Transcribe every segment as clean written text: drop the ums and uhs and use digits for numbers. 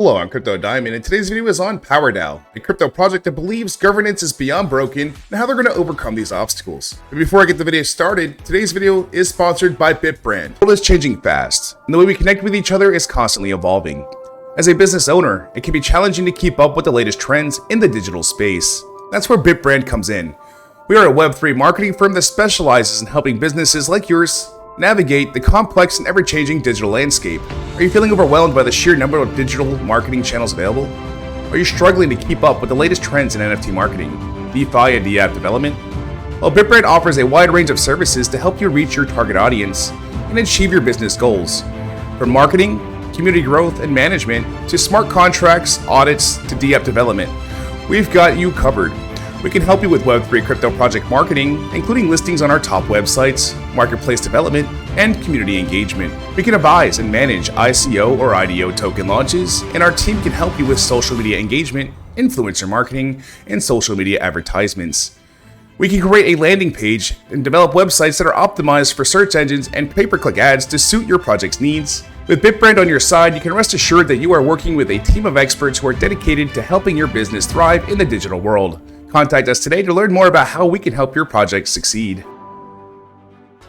Hello, I'm Crypto Diamond, and today's video is on PowerDao, a crypto project that believes governance is beyond broken and how they're going to overcome these obstacles. But before I get the video started, today's video is sponsored by Bitbrand. The world is changing fast, and the way we connect with each other is constantly evolving. As a business owner, it can be challenging to keep up with the latest trends in the digital space. That's where Bitbrand comes in. We are a Web3 marketing firm that specializes in helping businesses like yours navigate the complex and ever-changing digital landscape. Are you feeling overwhelmed by the sheer number of digital marketing channels available? Are you struggling to keep up with the latest trends in NFT marketing, DeFi, and DApp development? Well, Bitbrand offers a wide range of services to help you reach your target audience and achieve your business goals. From marketing, community growth, and management, to smart contracts, audits, to DApp development, we've got you covered. We can help you with Web3 crypto project marketing, including listings on our top websites, marketplace development, and community engagement. We can advise and manage ICO or IDO token launches, and our team can help you with social media engagement, influencer marketing, and social media advertisements. We can create a landing page and develop websites that are optimized for search engines and pay-per-click ads to suit your project's needs. With Bitbrand on your side, you can rest assured that you are working with a team of experts who are dedicated to helping your business thrive in the digital world. Contact us today to learn more about how we can help your project succeed.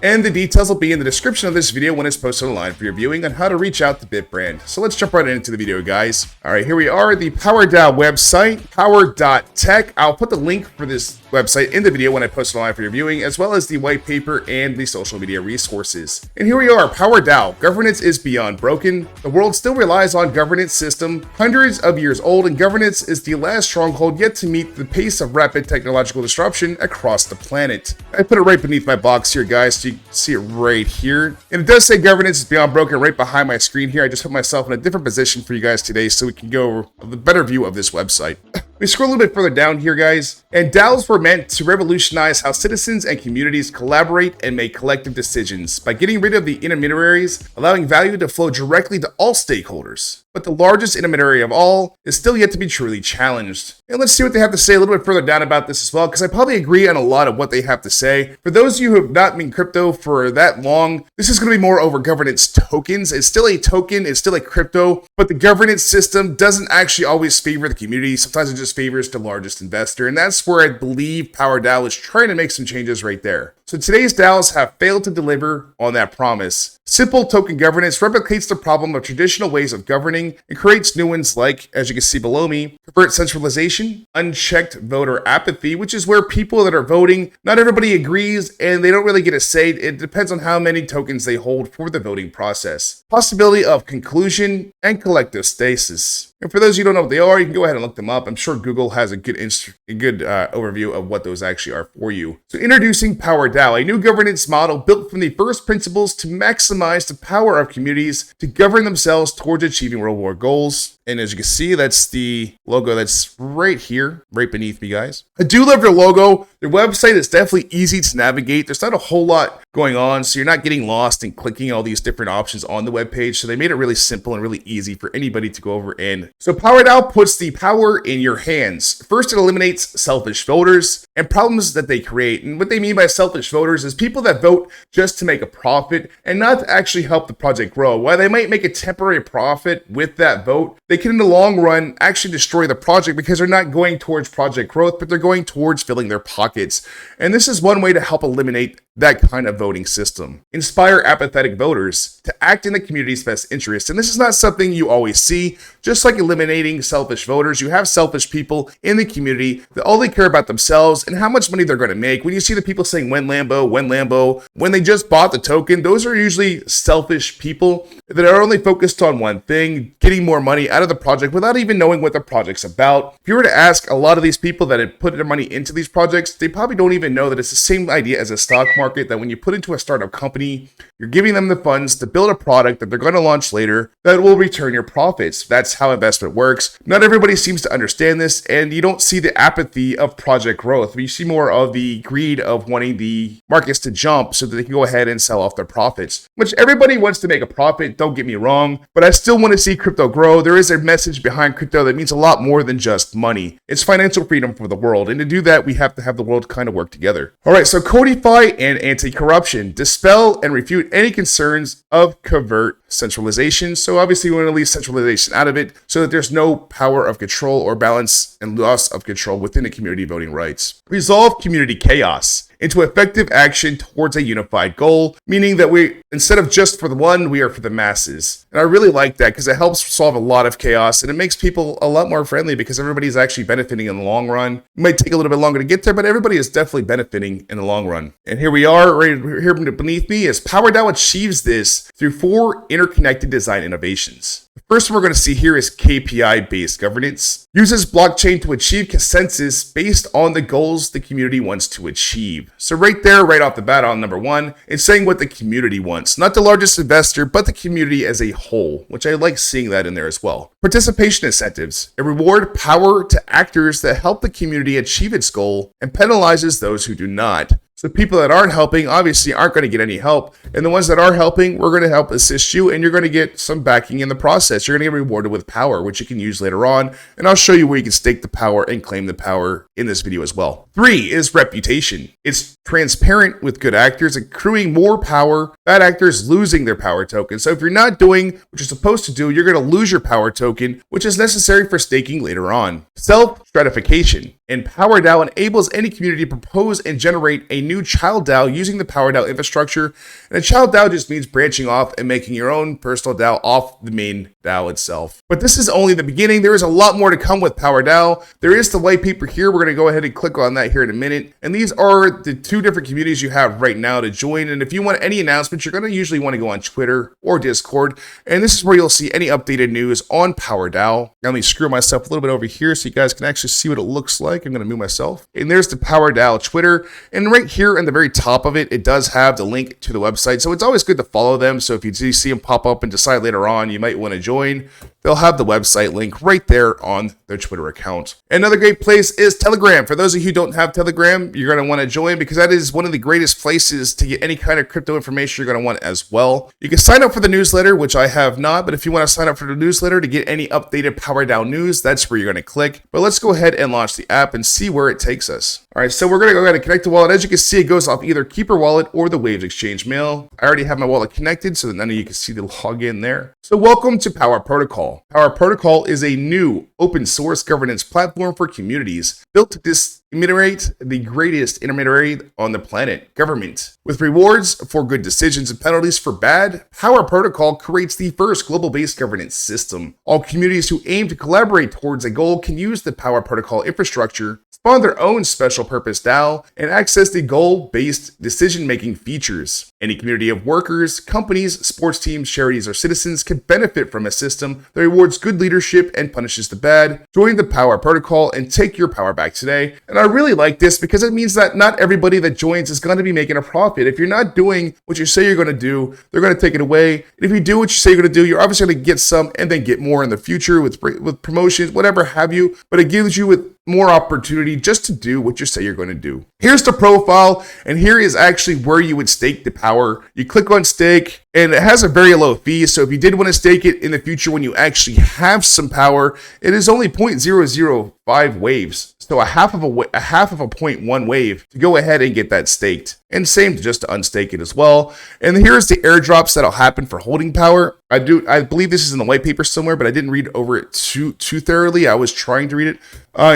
And the details will be in the description of this video when it's posted online for your viewing on how to reach out to Bitbrand. So let's jump right into the video, guys. All right, here we are, the PowerDao website, power.tech. I'll put the link for this website in the video when I post it online for your viewing, as well as the white paper and the social media resources. And here we are, PowerDao. Governance is beyond broken. The world still relies on governance system, hundreds of years old, and governance is the last stronghold yet to meet the pace of rapid technological disruption across the planet. I put it right beneath my box here, guys, so you can see it right here. And it does say governance is beyond broken right behind my screen here. I just put myself in a different position for you guys today so we can go over the better view of this website. We scroll a little bit further down here, guys, and DAOs were meant to revolutionize how citizens and communities collaborate and make collective decisions by getting rid of the intermediaries, allowing value to flow directly to all stakeholders. But the largest intermediary of all is still yet to be truly challenged. And let's see what they have to say a little bit further down about this as well, because I probably agree on a lot of what they have to say. For those of you who have not been crypto for that long, this is going to be more over governance tokens. It's still a token, it's still a crypto, but the governance system doesn't actually always favor the community. Sometimes it just favors the largest investor, and that's where I believe PowerDao is trying to make some changes right there. So today's DAOs have failed to deliver on that promise. Simple token governance replicates the problem of traditional ways of governing and creates new ones like, as you can see below me, covert centralization, unchecked voter apathy, which is where people that are voting, not everybody agrees and they don't really get a say. It depends on how many tokens they hold for the voting process. Possibility of conclusion and collective stasis. And for those of you who don't know what they are, you can go ahead and look them up. I'm sure Google has a good overview of what those actually are for you. So introducing PowerDao, a new governance model built from the first principles to maximize the power of communities to govern themselves towards achieving world war goals. And as you can see, that's the logo that's right here, right beneath me, guys. I do love their logo. Their website is definitely easy to navigate. There's not a whole lot going on, so you're not getting lost and clicking all these different options on the web page. So they made it really simple and really easy for anybody to go over and. So PowerDao puts the power in your hands. First, it eliminates selfish voters and problems that they create. And what they mean by selfish voters is people that vote just to make a profit and not to actually help the project grow. While they might make a temporary profit with that vote, they can in the long run actually destroy the project because they're not going towards project growth, but they're going towards filling their pockets. And this is one way to help eliminate that kind of voting system. Inspire apathetic voters to act in the community's best interest. And this is not something you always see. Just like eliminating selfish voters, you have selfish people in the community that all they care about themselves and how much money they're going to make. When you see the people saying when Lambo, when they just bought the token, those are usually selfish people that are only focused on one thing, getting more money out of the project without even knowing what the project's about. If you were to ask a lot of these people that had put their money into these projects, they probably don't even know that it's the same idea as a stock market, that when you put into a startup company, you're giving them the funds to build a product that they're going to launch later that will return your profits. That's how investment works. Not everybody seems to understand this, and you don't see the apathy of project growth. We see more of the greed of wanting the markets to jump so that they can go ahead and sell off their profits, which everybody wants to make a profit, don't get me wrong, but I still want to see crypto grow. There is a message behind crypto that means a lot more than just money. It's financial freedom for the world, and to do that, we have to have the world kind of work together. All right, so codify and anti-corruption. Dispel and refute any concerns of covert centralization. So obviously we want to leave centralization out of it so that there's no power of control or balance and loss of control within the community voting rights. Resolve community chaos into effective action towards a unified goal, meaning that we, instead of just for the one, we are for the masses. And I really like that because it helps solve a lot of chaos and it makes people a lot more friendly because everybody's actually benefiting in the long run. It might take a little bit longer to get there, but everybody is definitely benefiting in the long run. And here we are, right here beneath me, is PowerDAO achieves this through 4 interconnected design innovations. The first one we're going to see here is KPI-based governance. Uses blockchain to achieve consensus based on the goals the community wants to achieve. So right there, right off the bat on number 1, it's saying what the community wants. Not the largest investor, but the community as a whole, which I like seeing that in there as well. Participation incentives. It reward power to actors that help the community achieve its goal and penalizes those who do not. So people that aren't helping obviously aren't going to get any help. And the ones that are helping, we're going to help assist you and you're going to get some backing in the process. You're going to get rewarded with power, which you can use later on. And I'll show you where you can stake the power and claim the power in this video as well. 3 is reputation. It's transparent with good actors accruing more power, bad actors losing their power token. So if you're not doing what you're supposed to do, you're going to lose your power token, which is necessary for staking later on. Self-stratification. And PowerDAO enables any community to propose and generate a new child DAO using the PowerDAO infrastructure. And a child DAO just means branching off and making your own personal DAO off the main DAO itself. But this is only the beginning. There is a lot more to come with PowerDAO. There is the white paper here. We're going to go ahead and click on that here in a minute. And these are the 2 different communities you have right now to join. And if you want any announcements, you're going to usually want to go on Twitter or Discord. And this is where you'll see any updated news on PowerDAO. Now let me screw myself a little bit over here so you guys can actually see what it looks like. I'm going to move myself. And there's the PowerDAO Twitter. And right here in the very top of it, it does have the link to the website. So it's always good to follow them. So if you do see them pop up and decide later on you might want to join, they'll have the website link right there on their Twitter account. Another great place is Telegram. For those of you who don't have Telegram, you're going to want to join because that is one of the greatest places to get any kind of crypto information you're going to want as well. You can sign up for the newsletter, which I have not, but if you want to sign up for the newsletter to get any updated PowerDAO news, that's where you're going to click. But let's go ahead and launch the app and see where it takes us. All right, so we're going to go ahead and connect the wallet. As you can see, it goes off either Keeper Wallet or the Waves Exchange Mail. I already have my wallet connected, so that none of you can see the login there. So welcome to Power Protocol. Power Protocol is a new open source governance platform for communities built to discriminate the greatest intermediary on the planet, government. With rewards for good decisions and penalties for bad, Power Protocol creates the first global-based governance system. All communities who aim to collaborate towards a goal can use the Power Protocol infrastructure, spawn their own special purpose DAO, and access the goal-based decision-making features. Any community of workers, companies, sports teams, charities, or citizens can benefit from a system that rewards good leadership and punishes the bad. Join the Power Protocol and take your power back today. And I really like this because it means that not everybody that joins is going to be making a profit. If you're not doing what you say you're going to do, they're going to take it away. And if you do what you say you're going to do, you're obviously going to get some and then get more in the future with promotions, whatever have you. But it gives you with more opportunity just to do what you say you're going to do. Here's the profile, and here is actually where you would stake the power. You click on stake, and it has a very low fee. So if you did want to stake it in the future when you actually have some power, it is only 0.005 waves. So a half of a 0.1 wave to go ahead and get that staked. And same just to unstake it as well. And here's the airdrops that'll happen for holding power. I believe this is in the white paper somewhere, but I didn't read over it too thoroughly. I was trying to read it.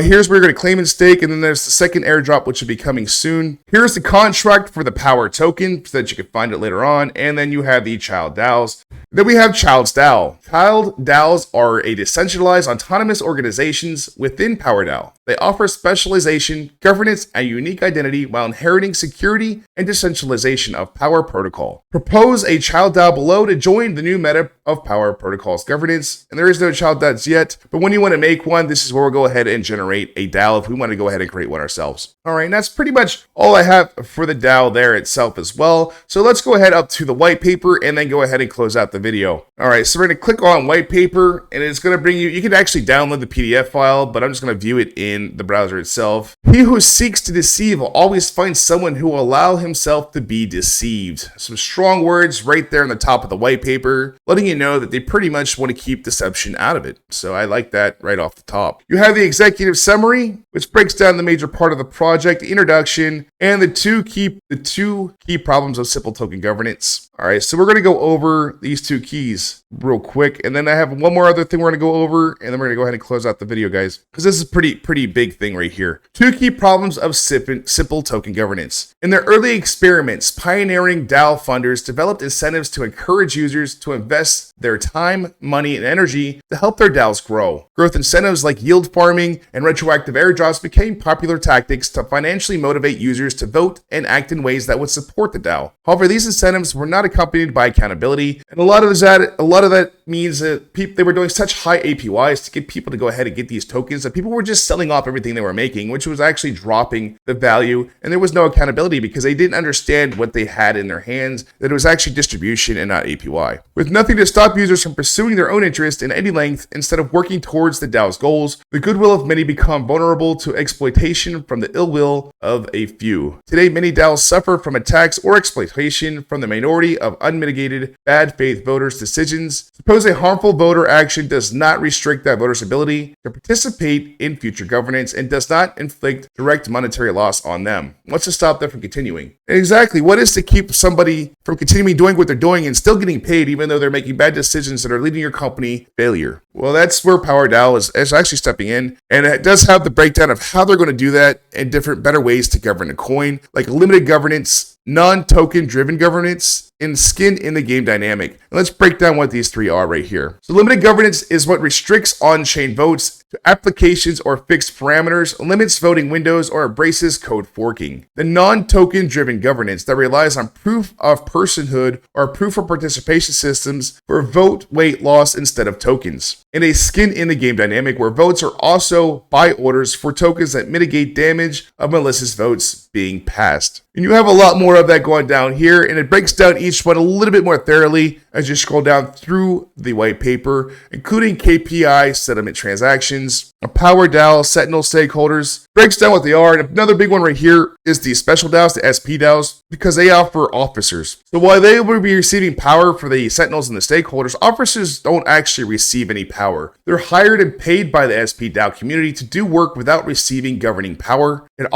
Here's where you're going to claim and stake, and then there's the second airdrop, which will be coming soon. Here's the contract for the power token so that you can find it later on, and then you have the child DAOs. Then we have Child's DAO. Child DAOs are a decentralized autonomous organizations within PowerDAO. They offer specialization, governance, and unique identity while inheriting security and decentralization of Power Protocol. Propose a child DAO below to join the new meta of Power Protocol's governance. And there is no child DAOs yet, but when you want to make one, this is where we'll go ahead and generate a DAO if we want to go ahead and create one ourselves. All right, and that's pretty much all I have for the DAO there itself as well. So let's go ahead up to the white paper and then go ahead and close out the video. All right, so we're going to click on white paper, and it's going to bring you can actually download the PDF file, but I'm just going to view it in the browser itself. He who seeks to deceive will always find someone who will allow himself to be deceived. Some strong words right there on the top of the white paper, letting you know that they pretty much want to keep deception out of it. So I like that right off the top. You have the executive summary, which breaks down the major part of the project, the introduction, and the two key problems of simple token governance. All right, so we're going to go over these two keys real quick, and then I have one more other thing we're going to go over, and then we're going to go ahead and close out the video, guys, because this is a pretty big thing right here. Two key problems of simple token governance. In their early experiments, pioneering DAO funders developed incentives to encourage users to invest their time, money, and energy to help their DAOs grow. Growth incentives like yield farming and retroactive airdrops became popular tactics to financially motivate users to vote and act in ways that would support the DAO. However, these incentives were not accompanied by accountability, and a lot of that means that they were doing such high APYs to get people to go ahead and get these tokens that people were just selling off everything they were making, which was actually dropping the value, and there was no accountability because they didn't understand what they had in their hands, that it was actually distribution and not APY. With nothing to stop users from pursuing their own interest in any length instead of working towards the DAO's goals, the goodwill of many become vulnerable to exploitation from the ill will of a few. Today, many DAOs suffer from attacks or exploitation from the minority of unmitigated bad faith voters' decisions. Suppose a harmful voter action does not restrict that voter's ability to participate in future governance and does not inflict direct monetary loss on them. What's to stop them from continuing? Exactly. What is to keep somebody from continuing doing what they're doing and still getting paid even though they're making bad decisions that are leading your company failure? Well, that's where PowerDao is actually stepping in, and it does have the breakdown of how they're going to do that and different better ways to govern a coin, like limited governance, non-token driven governance, and skin in the game dynamic. And let's break down what these three are right here. So limited governance is what restricts on-chain votes to applications or fixed parameters, limits voting windows, or embraces code forking. The non-token driven governance that relies on proof of personhood or proof of participation systems for vote weight loss instead of tokens. And a skin in the game dynamic where votes are also buy orders for tokens that mitigate damage of malicious votes being passed. And you have a lot more of that going down here, and it breaks down each one a little bit more thoroughly as you scroll down through the white paper, including KPI settlement transactions, a PowerDao Sentinel stakeholders, breaks down what they are. And another big one right here is the Special DAOs, the SPDAOs, because they offer officers. So while they will be receiving power for the Sentinels and the stakeholders, officers don't actually receive any power. They're hired and paid by the SPDAO community to do work without receiving governing power. If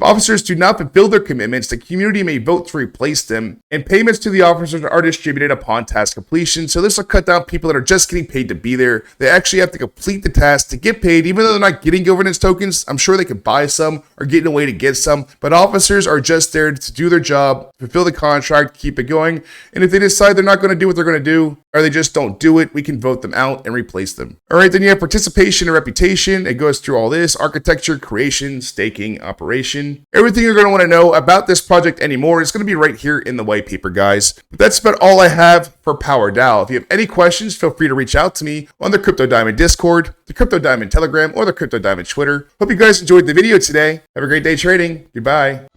officers do not fulfill their commitments, the community may vote to replace them, and payments to the officers are distributed upon task completion. So this will cut down people that are just getting paid to be there. They actually have to complete the task to get paid, even though they're not getting governance tokens. I'm sure they could buy some or get in a way to get some, but officers are just there to do their job, fulfill the contract, keep it going. And if they decide they're not going to do what they're going to do, or they just don't do it, we can vote them out and replace them. All right, then you have participation and reputation. It goes through all this: architecture, creation, staking, operation. Everything you're going to want to know about this project anymore is going to be right here in the white paper, guys. But that's about all I have for PowerDao. If you have any questions, feel free to reach out to me on the Crypto Diamond Discord, the Crypto Diamond Telegram, or the Crypto Diamond Twitter. Hope you guys enjoyed the video today. Have a great day trading. Goodbye.